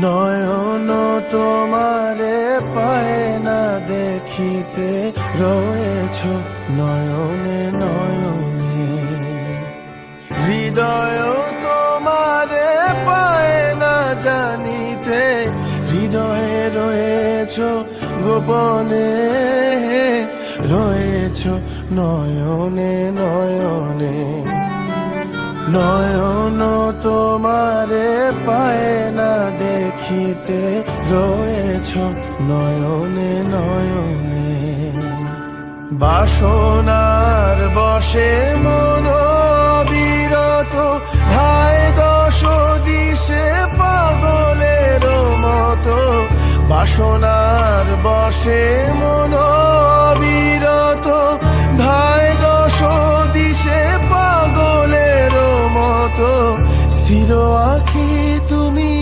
নয়ন তোমারে পায় না দেখিতে, রয়েছ নয়নে নয়নে। হৃদয় তোমারে পায় না জানিতে, হৃদয়ে রয়েছ গোপনে, রয়েছ নয়নে নয়নে। নয়ন তোমারে পায় না দেখিতে, রয়েছ নয়নে নয়নে। বাসনার বশে মন বিরত, ধায় দশ দিশে পাগলের মতো। বাসনার বশে মন বিরত, ধায় দশ দিশে পাগলের মতো। স্থির আখি তুমি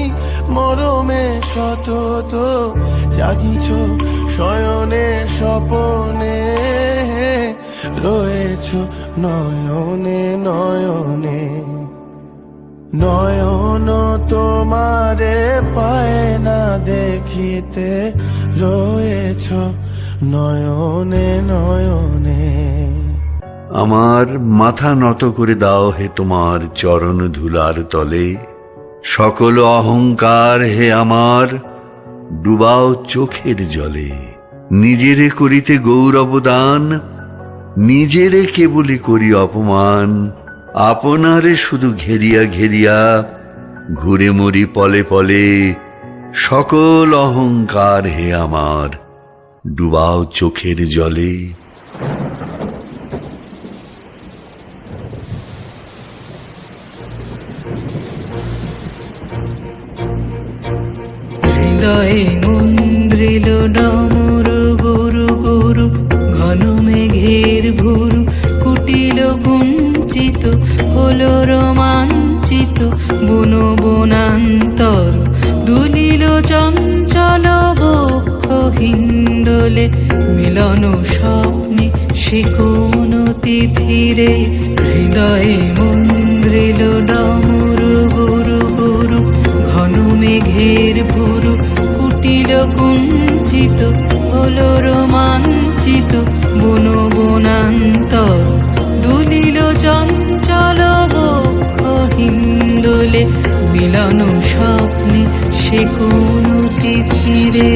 মরমে সতত, জাগিছ শয়নে স্বপনে, রয়েছ নয়নে নয়নে। নয়ন তোমারে পায় না দেখিতে, রয়েছ নয়নে নয়নে। আমার মাথা নত করে দাও হে তোমার চরণ ধুলার তলে, সকল অহংকার হে আমার ডুবাও চোখের জলে। নিজেরে করিতে গৌরব দান, নিজেরে কেবলি করি অপমান। আপনারে শুধু ঘেরিয়া ঘেরিয়া ঘুরে মরি পলে পলে, সকল অহংকার হে আমার ডুবাও চোখের জলে। হৃদয়ে মন্দ্রিল ডমর গুরু গুরু, ঘন মেঘের ভুরু কুটিল কুঞ্চিত, হলো রোমাঞ্চিত বন বনান্তর। দুলিল চঞ্চল বক্ষ হিন্দোলে, মিলন স্বপ্নে সে কোন তিথিরে। হৃদয়ে মন্দ্রিল ডমর গুরু গুরু, ঘন মেঘের ভুরু কুটিল কুঞ্চিত, হলো রোমাঞ্চিত বন বনান্তর। দুলিল চঞ্চল বক্ষ হিন্দোলে, মিলন স্বপ্নে সে কোন তিথিরে।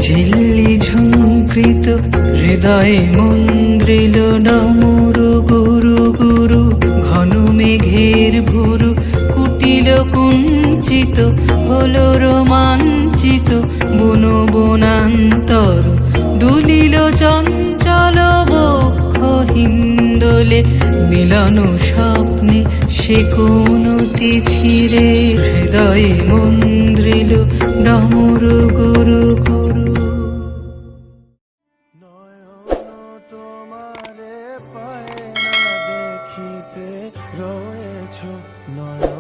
ঝিল্লি ঝুঙ্কৃত, হৃদয়ে মন্দ্রিল ডমর গুরু গুরু, ঘন মেঘের ভুরু কুটিল কুঞ্চিত, হলো রোমাঞ্চিত বন বনান্তর। দুলিল চঞ্চল বক্ষ হিন্দোলে, মিলন স্বপ্নে সে কোন তিথিরে। হৃদয়ে মন্দ্রিল ডমর গুরু গুরু। নয়ন তোমারে পায় না দেখিতে, রয়েছ নয়নে।